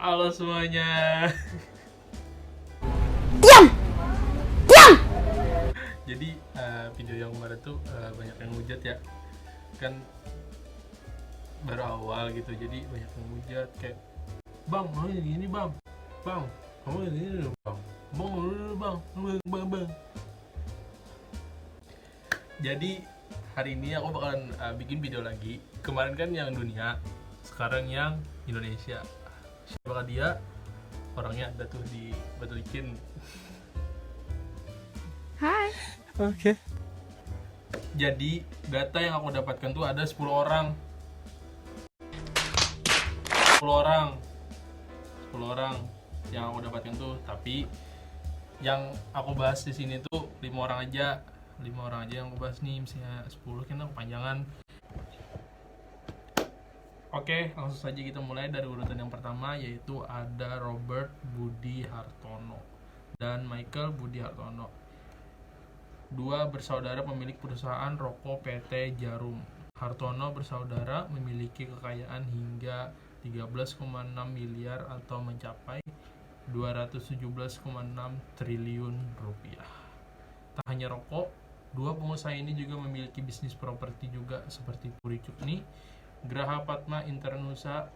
Halo semuanya. Diam! Diam! Jadi video yang kemarin tuh banyak yang hujat ya. Kan baru awal gitu, jadi banyak yang hujat kayak, "Bang, mau gini bang. Bang, kamu gini dulu bang. Bang, bang. Jadi hari ini aku bakalan bikin video lagi. Kemarin kan yang dunia, sekarang yang Indonesia. Siapa dia? Orangnya ada tuh di Batu Licin. Hai. Oke. Jadi data yang aku dapatkan tuh ada 10 orang. 10 orang yang aku dapatkan tuh, tapi yang aku bahas di sini tuh 5 orang aja. 5 orang aja yang aku bahas nih, misalnya 10 kan kepanjangan. Oke, langsung saja kita mulai dari urutan yang pertama, yaitu ada Robert Budi Hartono dan Michael Budi Hartono. Dua bersaudara pemilik perusahaan rokok PT Jarum. Hartono bersaudara memiliki kekayaan hingga 13,6 miliar atau mencapai 217,6 triliun rupiah. Tak hanya rokok, dua pengusaha ini juga memiliki bisnis properti juga seperti Puri Cukni, Graha Padma Internusa,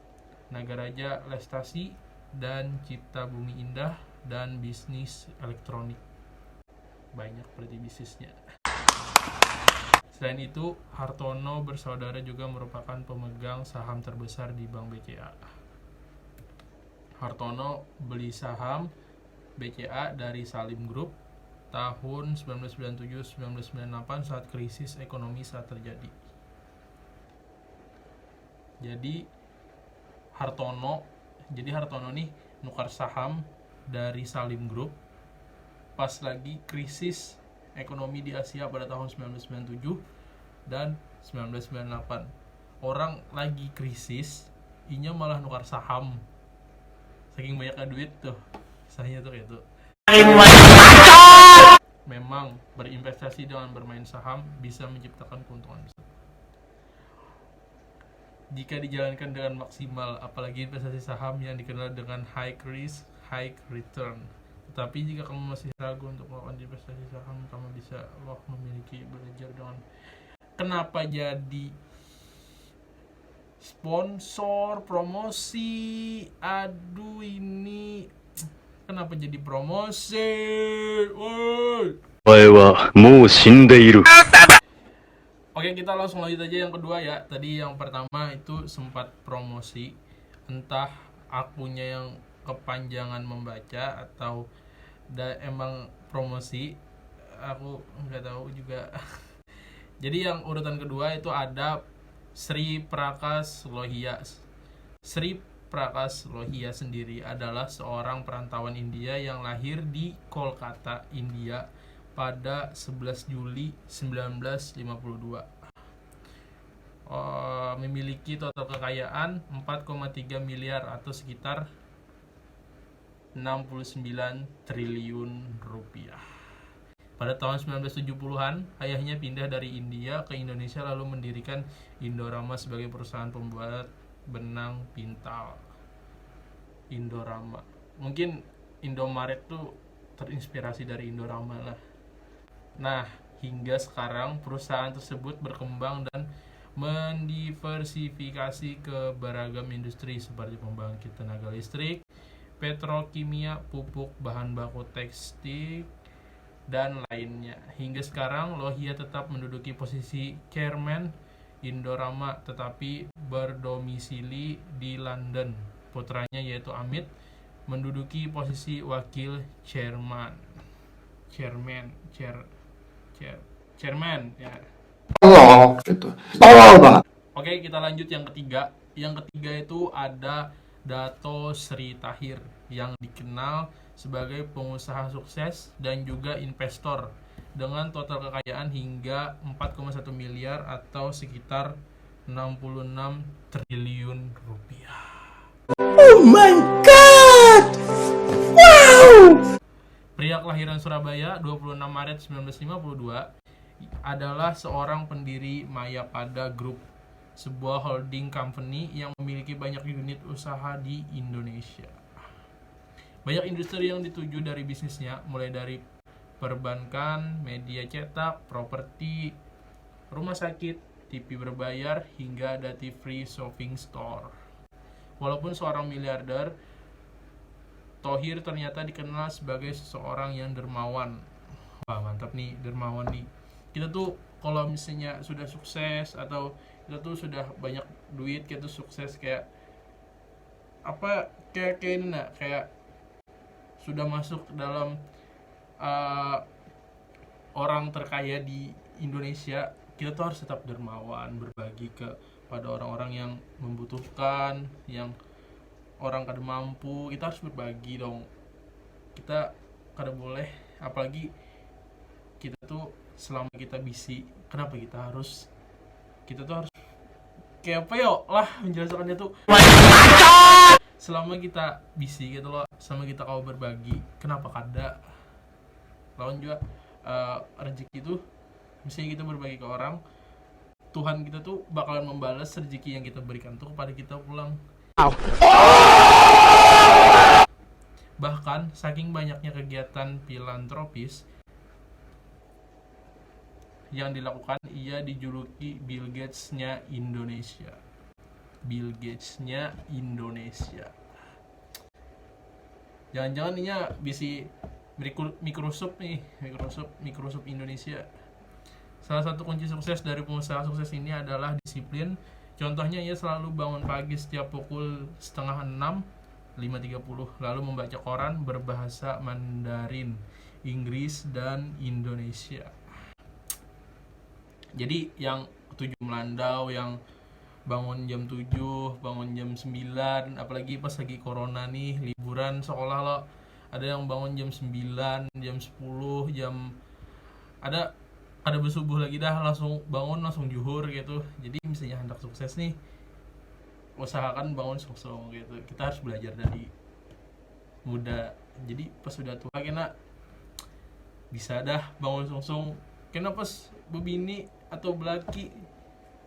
Nagaraja Lestasi, dan Cipta Bumi Indah, dan bisnis elektronik. Banyak berarti bisnisnya. Selain itu, Hartono bersaudara juga merupakan pemegang saham terbesar di Bank BCA. Hartono beli saham BCA dari Salim Group tahun 1997-1998 saat krisis ekonomi saat terjadi. Jadi Hartono nih nukar saham dari Salim Group pas lagi krisis ekonomi di Asia pada tahun 1997 dan 1998. Orang lagi krisis, inya malah nukar saham. Saking banyaknya duit tuh, sahnya tuh kayak tuh. Memang berinvestasi dengan bermain saham bisa menciptakan keuntungan besar jika dijalankan dengan maksimal, apalagi investasi saham yang dikenal dengan high risk, high return. Tetapi jika kamu masih ragu untuk melakukan investasi saham, kamu bisa memiliki belajar dengan kenapa jadi sponsor promosi. Aduh, ini kenapa jadi promosi? Woi. Oke, kita langsung lanjut aja yang kedua ya. Tadi yang pertama itu sempat promosi, entah akunya yang kepanjangan membaca atau emang promosi, aku nggak tahu juga. Jadi yang urutan kedua itu ada Sri Prakash Lohia. Sri Prakash Lohia sendiri adalah seorang perantauan India yang lahir di Kolkata, India pada 11 Juli 1952. Memiliki total kekayaan 4,3 miliar atau sekitar 69 triliun rupiah. Pada tahun 1970-an, ayahnya pindah dari India ke Indonesia lalu mendirikan Indorama sebagai perusahaan pembuat benang pintal. Indorama. Mungkin Indomaret tuh terinspirasi dari Indorama lah. Nah, hingga sekarang perusahaan tersebut berkembang dan mendiversifikasi ke beragam industri seperti pembangkit tenaga listrik, petrokimia, pupuk, bahan baku tekstil, dan lainnya. Hingga sekarang Lohia tetap menduduki posisi chairman Indorama tetapi berdomisili di London. Putranya yaitu Amit menduduki posisi wakil chairman ya. Oke, kita lanjut yang ketiga. Yang ketiga itu ada Dato Sri Tahir yang dikenal sebagai pengusaha sukses dan juga investor dengan total kekayaan hingga 4,1 miliar atau sekitar 66 triliun rupiah. Oh my god! Wow! Pria kelahiran Surabaya 26 Maret 1952 adalah seorang pendiri Mayapada Group sebuah holding company yang memiliki banyak unit usaha di Indonesia. Banyak industri yang dituju dari bisnisnya, mulai dari perbankan, media cetak, properti, rumah sakit, TV berbayar, hingga duty free shopping store. Walaupun seorang miliarder, Thohir ternyata dikenal sebagai seseorang yang dermawan. Wah, mantap nih, dermawan nih. Kita tuh kalau misalnya sudah sukses atau kita tuh sudah banyak duit, kita tuh sukses kayak apa, kayak ini nah, kayak sudah masuk dalam orang terkaya di Indonesia, kita tuh harus tetap dermawan, berbagi kepada orang-orang yang membutuhkan, yang orang kada mampu. Kita harus berbagi dong. Kita kada boleh, apalagi kita tuh selama kita bisi, kenapa kita tuh harus kayak apa yo lah menjelaskannya tuh, selama kita bisi gitu loh, selama kita kau berbagi, kenapa kada lawan juga rezeki itu, misalnya kita berbagi ke orang, Tuhan kita tuh bakalan membalas rezeki yang kita berikan tuh kepada kita pulang. Bahkan saking banyaknya kegiatan filantropis yang dilakukan, ia dijuluki Bill Gates-nya Indonesia. Bill Gates-nya Indonesia. Jangan-jangan ini bisa Microsoft nih, Microsoft Indonesia. Salah satu kunci sukses dari pengusaha sukses ini adalah disiplin. Contohnya, ia selalu bangun pagi setiap pukul 5:30, 5.30, lalu membaca koran berbahasa Mandarin, Inggris, dan Indonesia. Jadi yang 7 melandau, yang bangun jam 7, bangun jam 9, apalagi pas lagi corona nih, liburan sekolah lo, ada yang bangun jam 9, jam 10, ada bersubuh lagi dah, langsung bangun, langsung juhur gitu. Jadi misalnya hendak sukses nih, usahakan bangun sosok gitu. Kita harus belajar dari muda, jadi pas sudah tua kena bisa dah bangun sosok. Kena pas bebini atau belaki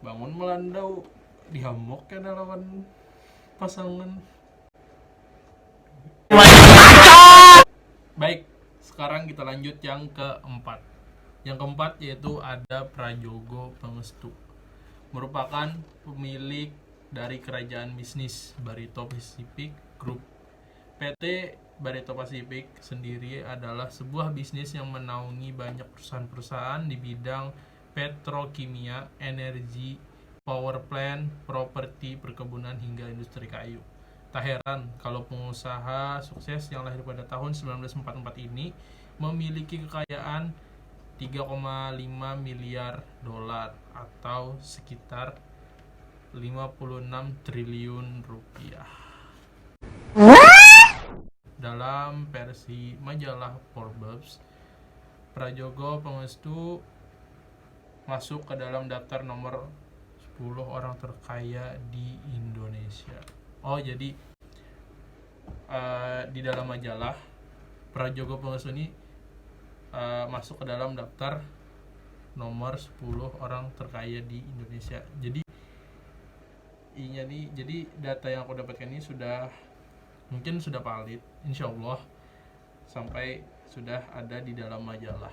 bangun melandau, dihamok kena lawan pasangan. Baik, sekarang kita lanjut yang keempat. Yang keempat yaitu ada Prajogo Pangestu, merupakan pemilik dari kerajaan bisnis Barito Pacific Group. PT Barito Pacific sendiri adalah sebuah bisnis yang menaungi banyak perusahaan-perusahaan di bidang petrokimia, energi, power plant, properti, perkebunan, hingga industri kayu. Tak heran kalau pengusaha sukses yang lahir pada tahun 1944 ini memiliki kekayaan 3,5 miliar dolar atau sekitar 56 triliun rupiah. Dalam versi majalah Forbes, Prajogo Pangestu masuk ke dalam daftar nomor 10 orang terkaya di Indonesia. Oh, jadi di dalam majalah, Prajogo Pangestu ini masuk ke dalam daftar nomor 10 orang terkaya di Indonesia. Jadi data yang aku dapatkan ini mungkin sudah valid, insyaallah, sampai sudah ada di dalam majalah.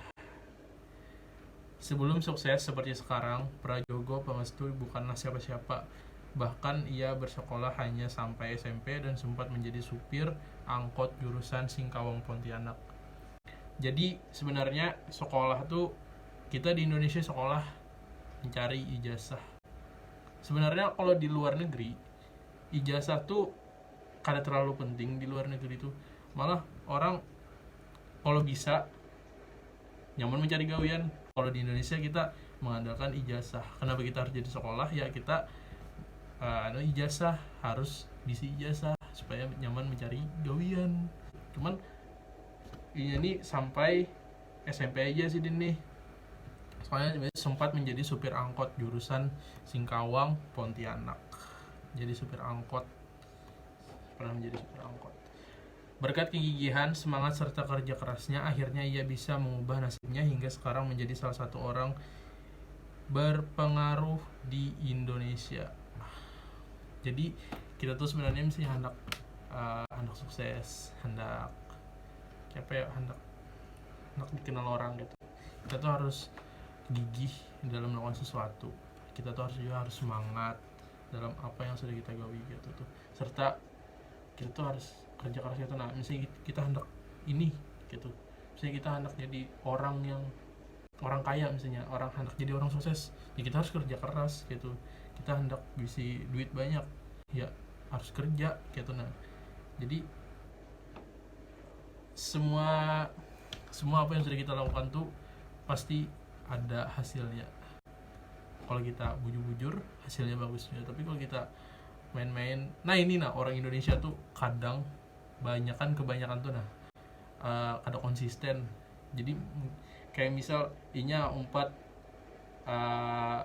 Sebelum sukses seperti sekarang, Prajogo Pangestu bukanlah siapa-siapa. Bahkan ia bersekolah hanya sampai SMP dan sempat menjadi supir angkot jurusan Singkawang Pontianak. Jadi sebenarnya sekolah tuh, kita di Indonesia sekolah mencari ijazah. Sebenarnya kalau di luar negeri, ijazah tuh kada terlalu penting. Di luar negeri tuh malah orang kalau bisa nyaman mencari gawean. Kalau di Indonesia kita mengandalkan ijazah. Kenapa kita harus jadi sekolah? Ya kita ijazah, harus bisa ijazah supaya nyaman mencari gawean. Cuman ini sampai SMP aja sih nih. Soalnya sempat menjadi supir angkot jurusan Singkawang Pontianak. Jadi supir angkot, pernah menjadi supir angkot. Berkat kegigihan, semangat, serta kerja kerasnya, akhirnya ia bisa mengubah nasibnya hingga sekarang menjadi salah satu orang berpengaruh di Indonesia. Jadi kita tuh sebenarnya mesti hendak sukses, hendak dikenal orang gitu. Kita tuh harus gigih dalam melakukan sesuatu. Kita tuh harus semangat dalam apa yang sudah kita gawi gitu tuh. Serta kita tuh harus kerja keras gitu. Nah, misalnya kita hendak ini gitu. Misalnya kita hendak jadi orang kaya, misalnya orang hendak jadi orang sukses, ya kita harus kerja keras gitu. Kita hendak bisa duit banyak, ya harus kerja gitu. Nah, jadi semua apa yang sudah kita lakukan tuh pasti ada hasilnya. Kalau kita bujur-bujur, hasilnya bagus juga. Tapi kalau kita main-main, orang Indonesia tuh kebanyakan tuh kada konsisten. Jadi kayak misal inya umpat,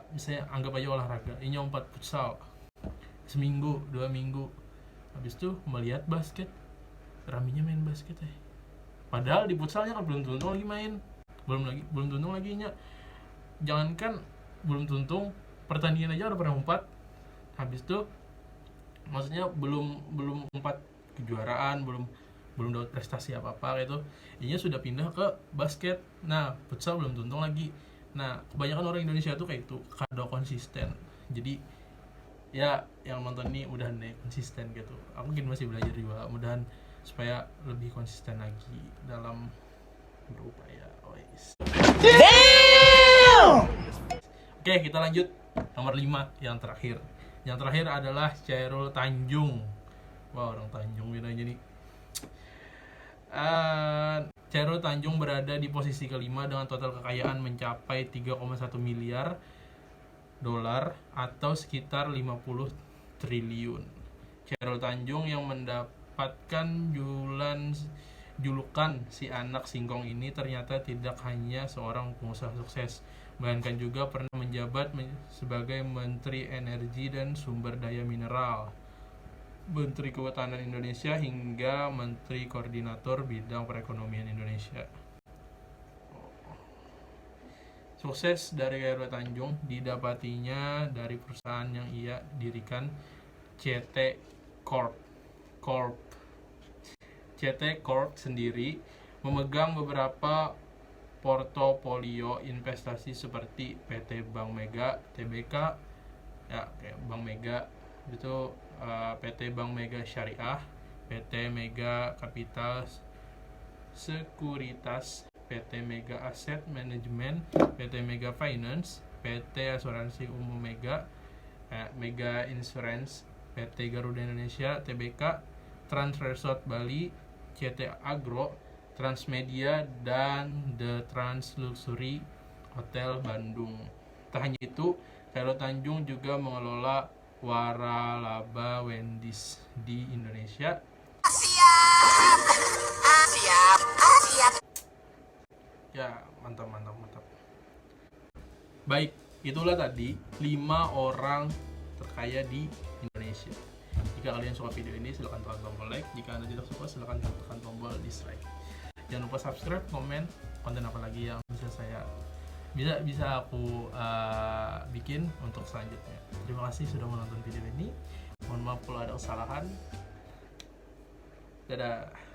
misalnya anggap aja olahraga, inya umpat futsal seminggu 2 minggu, habis itu melihat basket, raminya main basket padahal di futsalnya kan belum tuntung lagi main, belum tuntung lagi nya. Jangankan belum tuntung, pertandingan aja udah pernah umpat, habis itu maksudnya belum umpat kejuaraan, belum dapat prestasi apa gitu, inya sudah pindah ke basket. Nah, futsal belum tuntung lagi. Nah, kebanyakan orang Indonesia tuh kayak itu, kada konsisten. Jadi ya yang nonton ini udah konsisten gitu. Aku mungkin masih belajar juga, mudahan supaya lebih konsisten lagi dalam berupaya. Oke, kita lanjut nomor 5 yang terakhir. Yang terakhir adalah Chairul Tanjung. Wah, orang Tanjung beda jadi. Chairul Tanjung berada di posisi kelima dengan total kekayaan mencapai 3,1 miliar dolar atau sekitar 50 triliun. Chairul Tanjung yang mendapatkan julukan si anak singkong ini ternyata tidak hanya seorang pengusaha sukses, melainkan juga pernah menjabat sebagai Menteri Energi dan Sumber Daya Mineral, Menteri Kehutanan Indonesia, hingga Menteri Koordinator Bidang Perekonomian Indonesia. Sukses dari Chairul Tanjung didapatinya dari perusahaan yang ia dirikan, CT Corp. CT Corp sendiri memegang beberapa portofolio investasi seperti PT Bank Mega, TBK, ya kayak Bank Mega itu, PT Bank Mega Syariah, PT Mega Capital Sekuritas, PT Mega Asset Management, PT Mega Finance, PT Asuransi Umum Mega, Mega Insurance, PT Garuda Indonesia, TBK, Trans Resort Bali, CT Agro, Transmedia, dan The Trans Luxury Hotel Bandung. Tak hanya itu, Chairul Tanjung juga mengelola waralaba Wendy's di Indonesia. Siap. Ya, mantap. Baik, itulah tadi 5 orang terkaya di Indonesia. Jika kalian suka video ini, silakan tekan tombol like. Jika Anda tidak suka, silakan tekan tombol dislike. Jangan lupa subscribe, komen konten apa lagi yang bisa aku bikin untuk selanjutnya. Terima kasih sudah menonton video ini. Mohon maaf kalau ada kesalahan. Dadah.